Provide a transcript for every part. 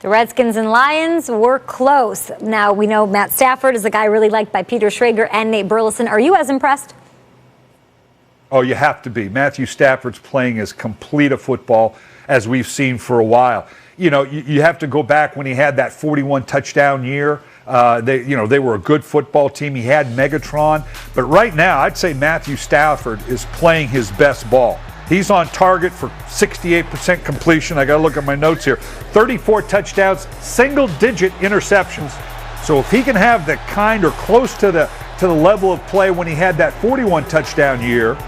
The Redskins and Lions were close. Now, we know Matt Stafford is a guy really liked by Peter Schrager and Nate Burleson. Are you as impressed? Oh, you have to be. Matthew Stafford's playing as complete a football as we've seen for a while. You know, you have to go back when he had that 41 touchdown year. They were a good football team. He had Megatron. But right now, I'd say Matthew Stafford is playing his best ball. He's on target for 68% completion. I got to look at my notes here. 34 touchdowns, single-digit interceptions. So if he can have the kind or close to the level of play when he had that 41 touchdown year,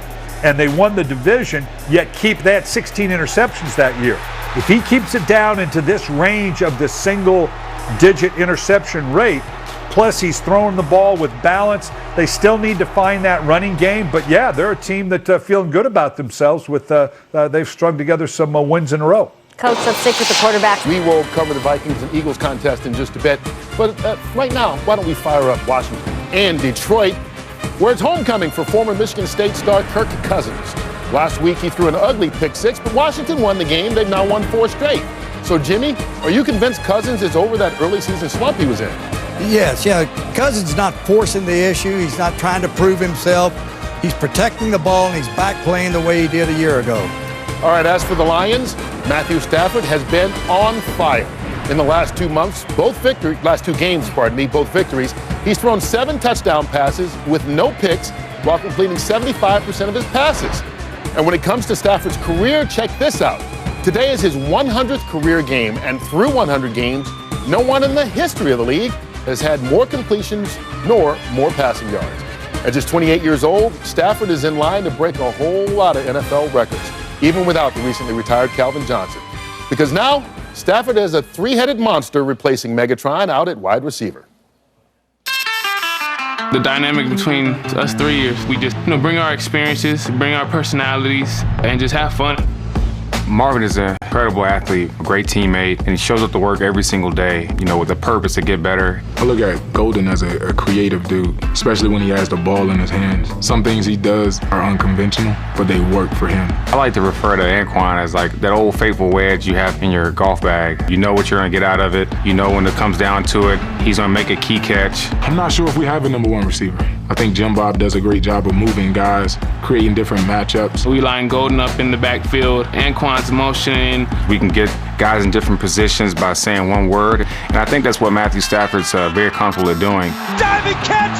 and they won the division, yet keep that 16 interceptions that year. If he keeps it down into this range of the single-digit interception rate, plus he's throwing the ball with balance, they still need to find that running game. But yeah, they're a team that feeling good about themselves. With they've strung together some wins in a row. Coach, let's stick with the quarterback. We will cover the Vikings and Eagles contest in just a bit. But right now, why don't we fire up Washington and Detroit, where it's homecoming for former Michigan State star Kirk Cousins. Last week, he threw an ugly pick-6, but Washington won the game. They've now won 4 straight. So, Jimmy, are you convinced Cousins is over that early season slump he was in? Yes, Cousins not forcing the issue. He's not trying to prove himself. He's protecting the ball, and he's back playing the way he did a year ago. All right, as for the Lions, Matthew Stafford has been on fire. In the last 2 months, both victories, he's thrown 7 touchdown passes with no picks while completing 75% of his passes. And when it comes to Stafford's career, check this out. Today is his 100th career game, and through 100 games, no one in the history of the league has had more completions nor more passing yards. At just 28 years old, Stafford is in line to break a whole lot of NFL records, even without the recently retired Calvin Johnson. Because now, Stafford is a 3-headed monster replacing Megatron out at wide receiver. The dynamic between us 3 years, we just bring our experiences, bring our personalities, and just have fun. Marvin is an incredible athlete, a great teammate, and he shows up to work every single day, with a purpose to get better. I look at Golden as a creative dude, especially when he has the ball in his hands. Some things he does are unconventional, but they work for him. I like to refer to Anquan as like that old faithful wedge you have in your golf bag. You know what you're going to get out of it. You know when it comes down to it, he's going to make a key catch. I'm not sure if we have a number 1 receiver. I think Jim Bob does a great job of moving guys, creating different matchups. We line Golden up in the backfield, Anquan's motion. We can get guys in different positions by saying one word, and I think that's what Matthew Stafford's very comfortable at doing. Diving catch!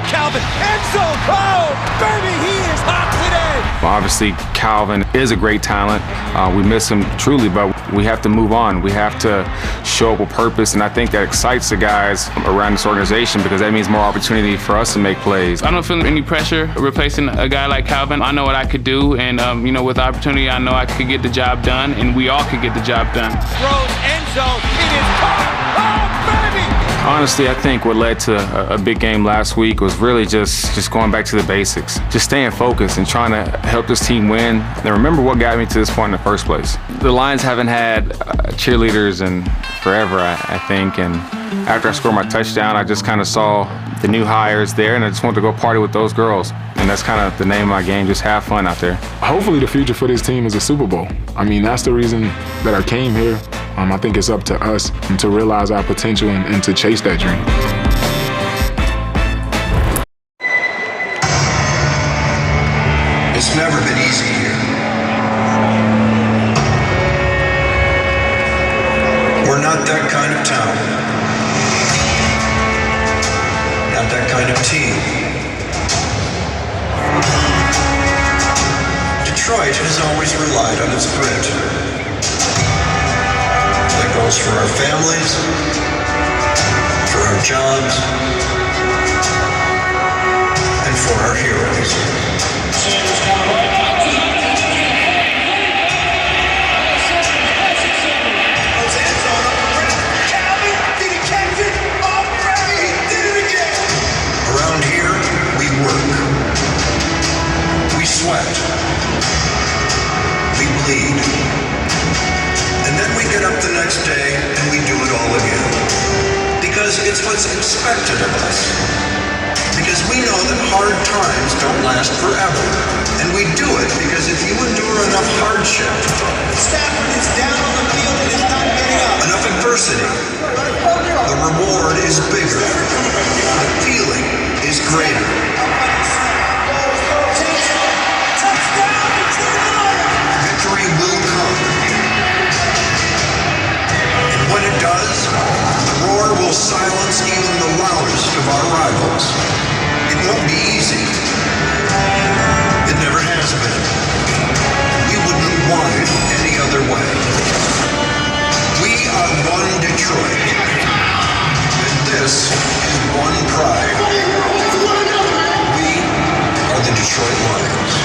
Calvin, end zone! Oh, baby, he is hot today! Well, obviously, Calvin is a great talent. We miss him truly, but we have to move on. We have to show up with purpose, and I think that excites the guys around this organization because that means more opportunity for us to make plays. I don't feel any pressure replacing a guy like Calvin. I know what I could do, and with opportunity, I know I could get the job done, and we all could get the job done. Throws end zone, it is caught! Oh, baby! Honestly, I think what led to a big game last week was really just going back to the basics, just staying focused and trying to help this team win. And remember what got me to this point in the first place. The Lions haven't had cheerleaders in forever, I think, and after I scored my touchdown, I just kind of saw the new hires there, and I just wanted to go party with those girls. And that's kind of the name of my game, just have fun out there. Hopefully the future for this team is a Super Bowl. I mean, that's the reason that I came here. I think it's up to us to realize our potential and to chase that dream. It's never been easy here. We're not that kind of town. Not that kind of team. Detroit has always relied on its grit. That goes for our families, for our jobs, and for our heroes. Around here, we work. We sweat. We bleed. And then we get up the next day and we do it all again. Because it's what's expected of us. Because we know that hard times don't last forever. And we do it because if you endure enough hardship, Stafford is down on the field and is not getting up. Enough adversity. adversity, the reward is bigger. The feeling is greater. Victory will come. And when it does, the roar will silence even the loudest of our rivals. It won't be easy. It never has been. We wouldn't want it any other way. We are one Detroit. And this is one pride. We are the Detroit Lions.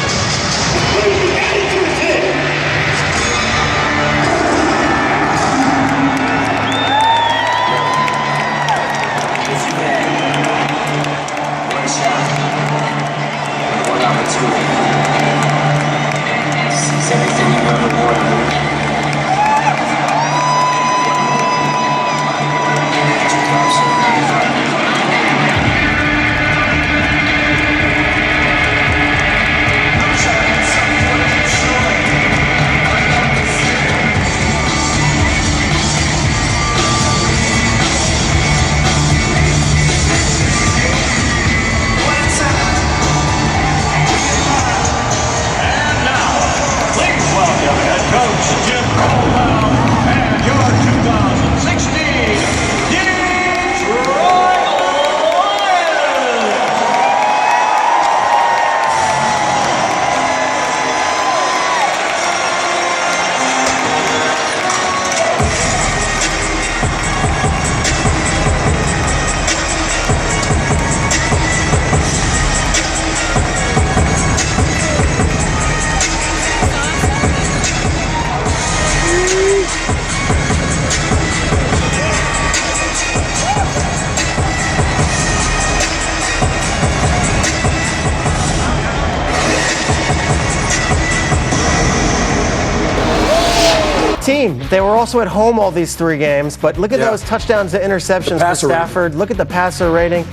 Team. They were also at home all these 3 games, but look at those touchdowns to interceptions for Stafford. Rating. Look at the passer rating.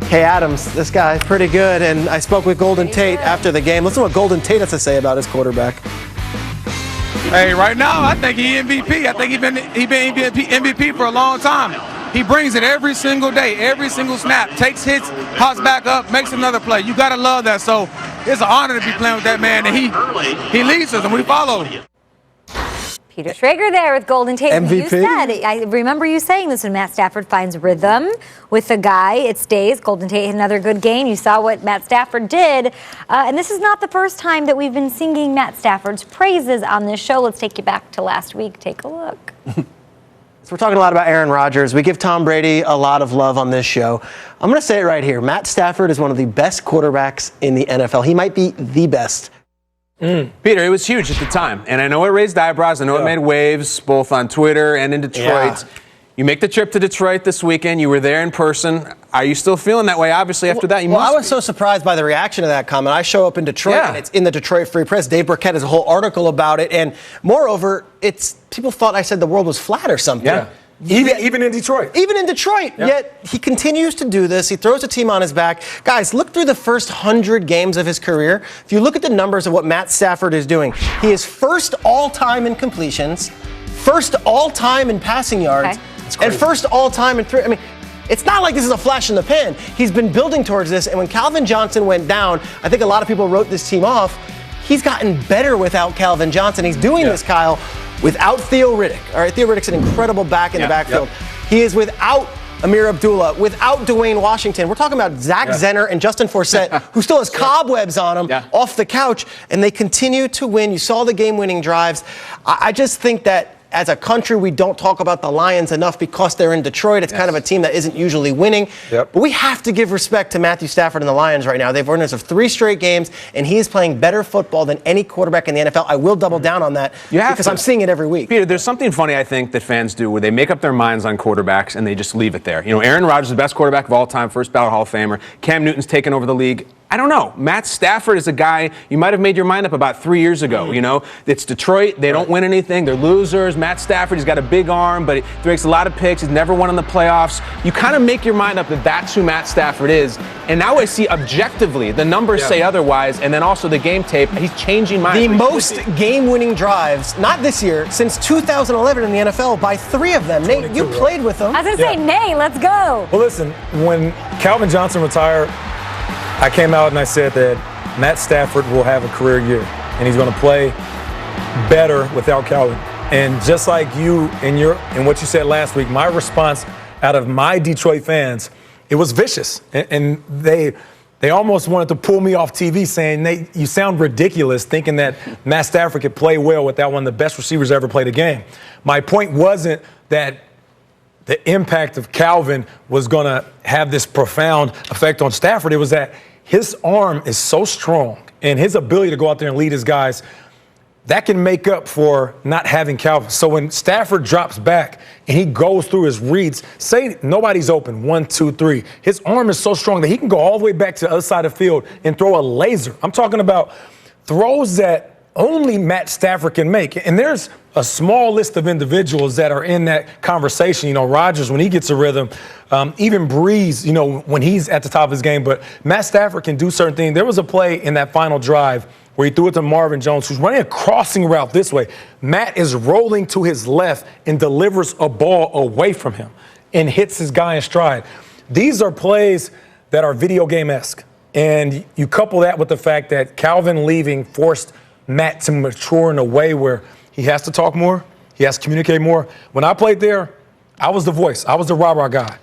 Hey, Adams, this guy, pretty good. And I spoke with Golden Tate after the game. Listen to what Golden Tate has to say about his quarterback. Hey, right now, I think he MVP. I think he been MVP for a long time. He brings it every single day, every single snap, takes hits, pops back up, makes another play. You got to love that. So it's an honor to be playing with that man, and he leads us, and we follow. Peter Schrager there with Golden Tate. MVP. You said, I remember you saying this, when Matt Stafford finds rhythm with the guy, it stays. Golden Tate had another good game. You saw what Matt Stafford did. And this is not the first time that we've been singing Matt Stafford's praises on this show. Let's take you back to last week. Take a look. So we're talking a lot about Aaron Rodgers. We give Tom Brady a lot of love on this show. I'm going to say it right here. Matt Stafford is one of the best quarterbacks in the NFL. He might be the best. Peter, it was huge at the time, and I know it raised eyebrows. I know it made waves both on Twitter and in Detroit. Yeah. You make the trip to Detroit this weekend. You were there in person. Are you still feeling that way? Obviously, after that, you must. I was so surprised by the reaction to that comment. I show up in Detroit, and it's in the Detroit Free Press. Dave Burkett has a whole article about it, and moreover, people thought I said the world was flat or something. Yeah. Even in Detroit. Even in Detroit. Yeah. Yet he continues to do this. He throws a team on his back. Guys, look through the first 100 games of his career. If you look at the numbers of what Matt Stafford is doing, he is first all-time in completions, first all-time in passing yards, and first all-time in three. I mean, it's not like this is a flash in the pan. He's been building towards this, and when Calvin Johnson went down, I think a lot of people wrote this team off. He's gotten better without Calvin Johnson. He's doing this, Kyle, without Theo Riddick. All right, Theo Riddick's an incredible back in the backfield. He is without Amir Abdullah, without Dwayne Washington. We're talking about Zach Zenner and Justin Forsett, who still has cobwebs on him off the couch, and they continue to win. You saw the game-winning drives. I just think that as a country, we don't talk about the Lions enough because they're in Detroit. It's kind of a team that isn't usually winning. But we have to give respect to Matthew Stafford and the Lions right now. They've won us of 3 straight games, and he is playing better football than any quarterback in the NFL. I will double down on that because I'm seeing it every week. Peter, there's something funny I think that fans do where they make up their minds on quarterbacks and they just leave it there. You know, Aaron Rodgers is the best quarterback of all time, first ballot Hall of Famer. Cam Newton's taken over the league I don't know. Matt Stafford is a guy you might have made your mind up about 3 years ago. You know, it's Detroit. They don't win anything. They're losers. Matt Stafford, he's got a big arm, but he makes a lot of picks. He's never won in the playoffs. You kind of make your mind up that that's who Matt Stafford is. And now I see objectively, the numbers say otherwise, and then also the game tape, he's changing my The most game-winning drives, not this year, since 2011 in the NFL by 3 of them. Nate, you played with them. I was going to say, Nate, let's go. Well, listen, when Calvin Johnson retired, I came out and I said that Matt Stafford will have a career year, and he's going to play better without Calvin. And just like you and what you said last week, my response out of my Detroit fans, it was vicious. And they almost wanted to pull me off TV saying, Nate, you sound ridiculous thinking that Matt Stafford could play well without one of the best receivers ever played a game. My point wasn't that the impact of Calvin was going to have this profound effect on Stafford. It was that his arm is so strong and his ability to go out there and lead his guys, that can make up for not having Calvin. So when Stafford drops back and he goes through his reads, say nobody's open, 1, 2, 3, his arm is so strong that he can go all the way back to the other side of the field and throw a laser. I'm talking about throws that only Matt Stafford can make. And there's a small list of individuals that are in that conversation. You know, Rodgers, when he gets a rhythm, even Breeze, you know, when he's at the top of his game. But Matt Stafford can do certain things. There was a play in that final drive where he threw it to Marvin Jones, who's running a crossing route this way. Matt is rolling to his left and delivers a ball away from him and hits his guy in stride. These are plays that are video game-esque. And you couple that with the fact that Calvin leaving forced Matt to mature in a way where he has to talk more, he has to communicate more. When I played there, I was the voice. I was the rah-rah guy.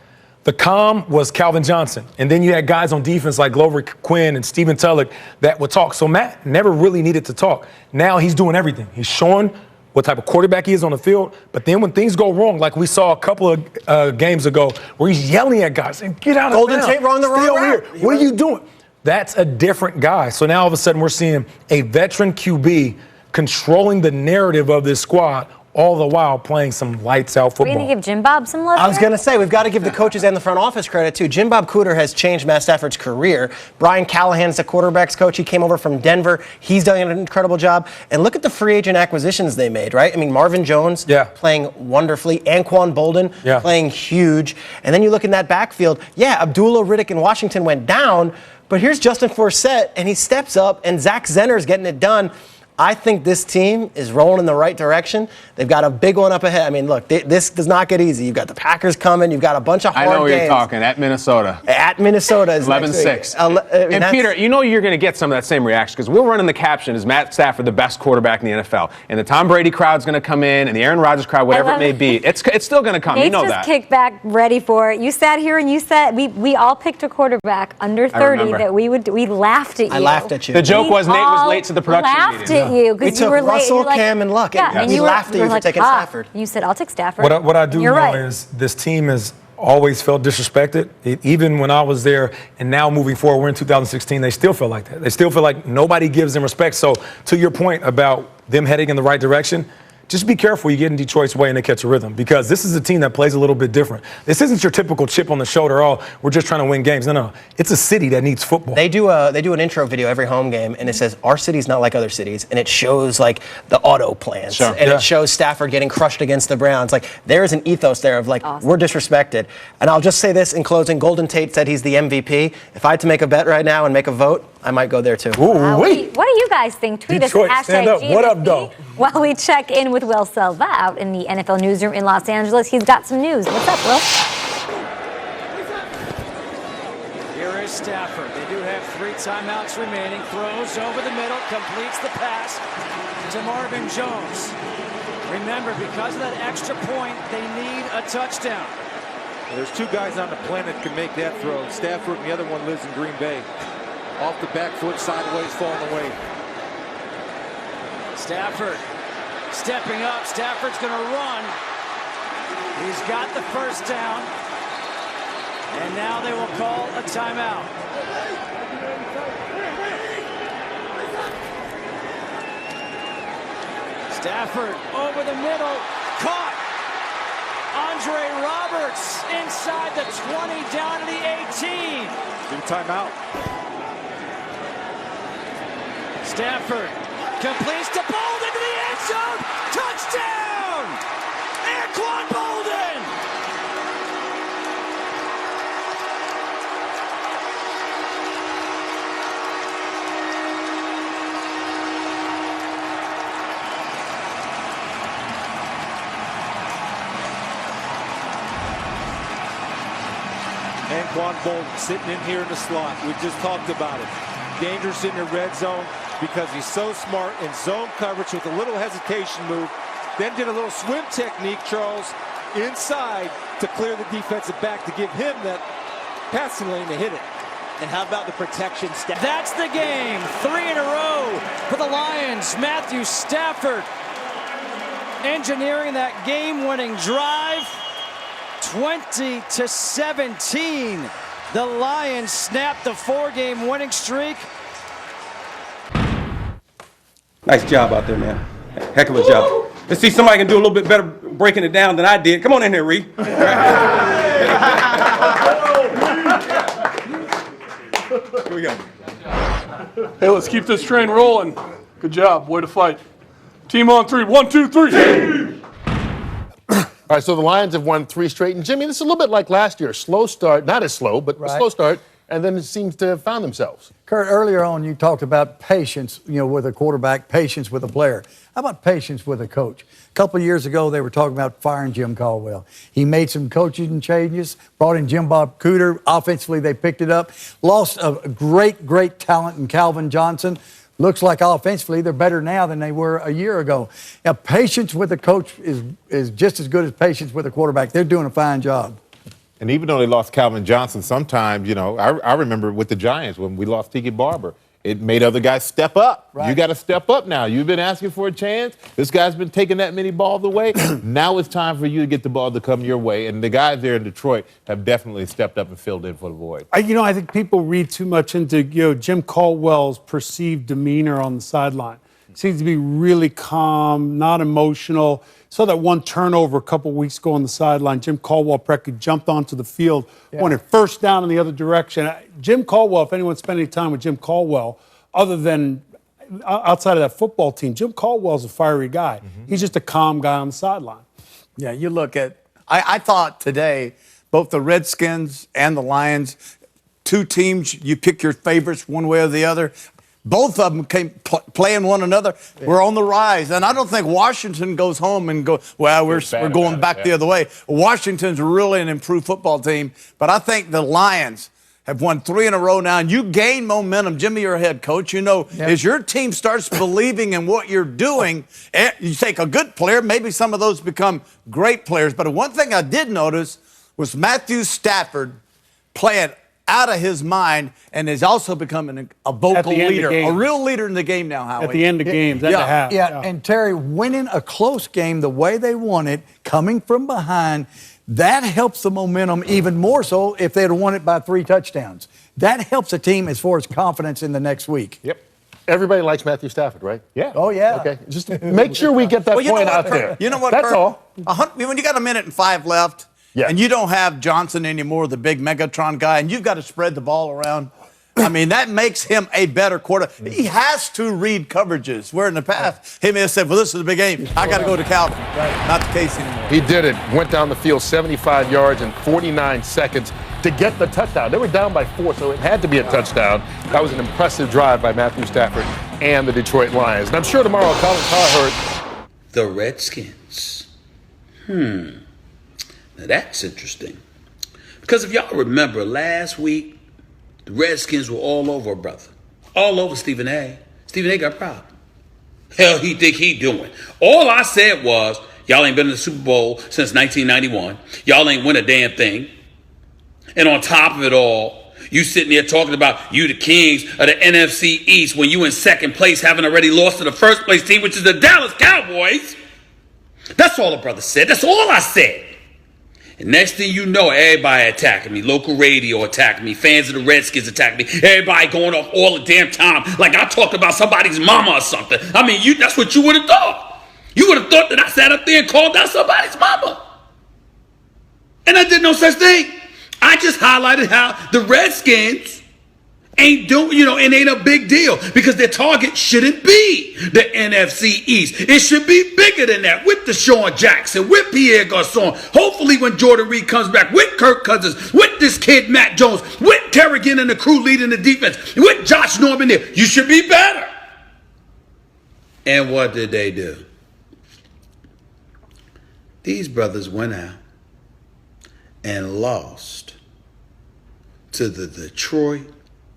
The calm was Calvin Johnson. And then you had guys on defense like Glover Quinn and Steven Tulloch that would talk. So Matt never really needed to talk. Now he's doing everything. He's showing what type of quarterback he is on the field. But then when things go wrong, like we saw a couple of games ago where he's yelling at guys and get out of Golden Tate wrong the wrong route. What are you doing? That's a different guy. So now all of a sudden we're seeing a veteran QB controlling the narrative of this squad, all the while playing some lights out football. We're going to give Jim Bob some love. I was going to say, we've got to give the coaches and the front office credit, too. Jim Bob Cooter has changed Matt Stafford's career. Brian Callahan's the quarterback's coach. He came over from Denver. He's done an incredible job. And look at the free agent acquisitions they made, right? I mean, Marvin Jones playing wonderfully. Anquan Bolden playing huge. And then you look in that backfield. Yeah, Abdullah, Riddick, and Washington went down. But here's Justin Forsett, and he steps up, and Zach Zenner's getting it done. I think this team is rolling in the right direction. They've got a big one up ahead. I mean, look, this does not get easy. You've got the Packers coming. You've got a bunch of hard games. I know you're talking. At Minnesota. At Minnesota is 11-6. And Peter, you know you're going to get some of that same reaction because we're running the caption, is Matt Stafford the best quarterback in the NFL? And the Tom Brady crowd's going to come in, and the Aaron Rodgers crowd, whatever it may be. It's still going to come. Nate's you know just that. kicked back, ready for it. You sat here and you said we all picked a quarterback under 30 that we laughed at you. I laughed at you. The joke was Nate was late to the production meeting. Laughed at you because you were Russell, late. Cam, and Luck. Yeah, and he laughed at you for taking Stafford. You said, I'll take Stafford. What I do know is this team has always felt disrespected. Even when I was there and now moving forward, we're in 2016, they still feel like that. They still feel like nobody gives them respect. So to your point about them heading in the right direction, just be careful you get in Detroit's way and they catch a rhythm because this is a team that plays a little bit different. This isn't your typical chip on the shoulder, we're just trying to win games. No. It's a city that needs football. They do an intro video every home game, and it says, our city's not like other cities, and it shows, like, the auto plants, and it shows Stafford getting crushed against the Browns. Like, there is an ethos there of, like, we're disrespected. And I'll just say this in closing. Golden Tate said he's the MVP. If I had to make a bet right now and make a vote, I might go there, too. What do you guys think? Tweet Detroit, us stand up. What up, though? While we check in with Will Selva out in the NFL newsroom in Los Angeles. He's got some news. What's up, Will? Here is Stafford. They do have 3 timeouts remaining. Throws over the middle, completes the pass to Marvin Jones. Remember, because of that extra point, they need a touchdown. There's 2 guys on the planet that can make that throw. Stafford and the other one lives in Green Bay. Off the back foot, sideways, falling away. Stafford stepping up. Stafford's going to run. He's got the first down. And now they will call a timeout. Stafford over the middle. Caught. Andre Roberts inside the 20 down to the 18. Big timeout. Stafford completes to Bolden to the end zone. Touchdown! Anquan Bolden! Anquan Bolden sitting in here in the slot. We just talked about it. Dangerous in the red zone because he's so smart in zone coverage with a little hesitation move. Then did a little swim technique, Charles, inside to clear the defensive back to give him that passing lane to hit it. And how about the protection? That's the game. 3 in a row for the Lions. Matthew Stafford engineering that game-winning drive. 20-17. The Lions snapped the 4-game winning streak. Nice job out there, man. Heck of a job. Let's see somebody can do a little bit better breaking it down than I did. Come on in here, Reed. Here we go. Hey, let's keep this train rolling. Good job. Way to fight. Team on 3. 1, 2, 3. All right, so the Lions have won 3 straight. And, Jimmy, this is a little bit like last year. Slow start, not as slow, but a slow start, and then it seems to have found themselves. Kurt, earlier on you talked about patience, with a quarterback, patience with a player. How about patience with a coach? A couple of years ago, they were talking about firing Jim Caldwell. He made some coaching changes, brought in Jim Bob Cooter. Offensively, they picked it up. Lost a great talent in Calvin Johnson. Looks like offensively they're better now than they were a year ago. Now, patience with a coach is just as good as patience with a quarterback. They're doing a fine job. And even though they lost Calvin Johnson, sometimes, I remember with the Giants when we lost Tiki Barber, it made other guys step up. Right. You got to step up now. You've been asking for a chance. This guy's been taking that many balls away. Now it's time for you to get the ball to come your way. And the guys there in Detroit have definitely stepped up and filled in for the void. I think people read too much into Jim Caldwell's perceived demeanor on the sideline. Seems to be really calm, not emotional. Saw that one turnover a couple weeks ago on the sideline. Jim Caldwell practically jumped onto the field, wanted first down in the other direction. Jim Caldwell, if anyone spent any time with Jim Caldwell, other than outside of that football team, Jim Caldwell's a fiery guy. Mm-hmm. He's just a calm guy on the sideline. Yeah, you look at, I thought today, both the Redskins and the Lions, 2 teams, you pick your favorites one way or the other. Both of them came playing one another. We're on the rise. And I don't think Washington goes home and we're going back the other way. Washington's really an improved football team. But I think the Lions have won 3 in a row now. And you gain momentum. Jimmy, your head coach, as your team starts believing in what you're doing, you take a good player, maybe some of those become great players. But one thing I did notice was Matthew Stafford playing out of his mind, and is also becoming a vocal leader, a real leader in the game now, Howie. At the end of games, Yeah, and Terry, winning a close game the way they won it, coming from behind, that helps the momentum even more so if they had won it by 3 touchdowns. That helps a team as far as confidence in the next week. Yep. Everybody likes Matthew Stafford, right? Yeah. Oh, yeah. Okay. Just make sure we get that point out there. You know what, That's all. When you got 1 minute and 5 left, and you don't have Johnson anymore, the big Megatron guy, and you've got to spread the ball around. I mean, that makes him a better quarterback. He has to read coverages, where in the past, he may have said, well, this is a big game. I got to go to Calvin. Not the case anymore. He did it. Went down the field 75 yards in 49 seconds to get the touchdown. They were down by 4, so it had to be a touchdown. That was an impressive drive by Matthew Stafford and the Detroit Lions. And I'm sure tomorrow Colin Cowherd. The Redskins. Now that's interesting. Because if y'all remember last week, the Redskins were all over, brother. All over Stephen A. Stephen A got a problem. Hell, he think he doing. All I said was, y'all ain't been in the Super Bowl since 1991. Y'all ain't win a damn thing. And on top of it all, you sitting there talking about you the kings of the NFC East when you in second place, having already lost to the first place team, which is the Dallas Cowboys. That's all the brother said. That's all I said. And next thing you know, everybody attacking me. Local radio attacking me. Fans of the Redskins attacking me. Everybody going off all the damn time like I talked about somebody's mama or something. I mean, that's what you would have thought. You would have thought that I sat up there and called out somebody's mama. And I did no such thing. I just highlighted how the Redskins ain't doing, it ain't a big deal because their target shouldn't be the NFC East. It should be bigger than that with Deshaun Jackson, with Pierre Garçon. Hopefully when Jordan Reed comes back, with Kirk Cousins, with this kid Matt Jones, with Kerrigan and the crew leading the defense, with Josh Norman there, you should be better. And what did they do? These brothers went out and lost to the Detroit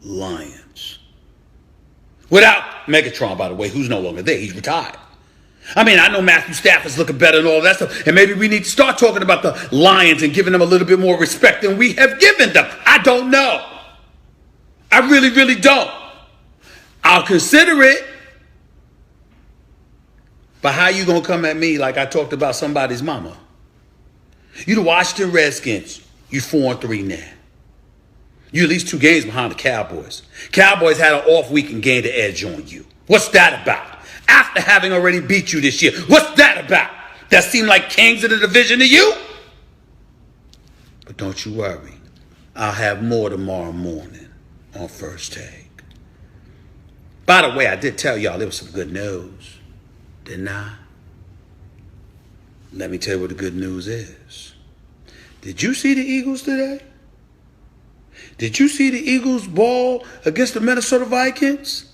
Lions. Without Megatron, by the way, who's no longer there. He's retired. I mean, I know Matthew Stafford's looking better and all that stuff, and maybe we need to start talking about the Lions and giving them a little bit more respect than we have given them. I don't know. I really, really don't. I'll consider it. But how you going to come at me like I talked about somebody's mama? You the Washington Redskins. You 4-3 now. You at least 2 games behind the Cowboys. Cowboys had an off week and gained the edge on you. What's that about? After having already beat you this year, what's that about? That seemed like kings of the division to you? But don't you worry. I'll have more tomorrow morning on First Take. By the way, I did tell y'all there was some good news, didn't I? Let me tell you what the good news is. Did you see the Eagles today? Did you see the Eagles ball against the Minnesota Vikings?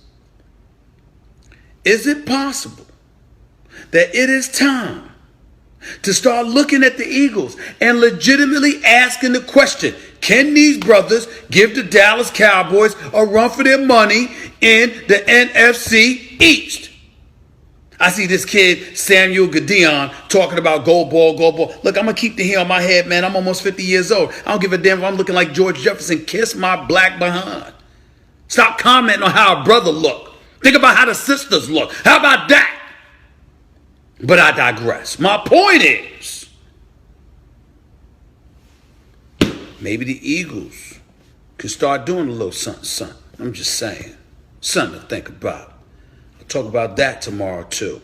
Is it possible that it is time to start looking at the Eagles and legitimately asking the question, can these brothers give the Dallas Cowboys a run for their money in the NFC East? I see this kid, Samuel Gideon, talking about gold ball, gold ball. Look, I'm going to keep the hair on my head, man. I'm almost 50 years old. I don't give a damn if I'm looking like George Jefferson. Kiss my black behind. Stop commenting on how a brother look. Think about how the sisters look. How about that? But I digress. My point is, maybe the Eagles can start doing a little something. I'm just saying. Something to think about. I'll talk about that tomorrow, too.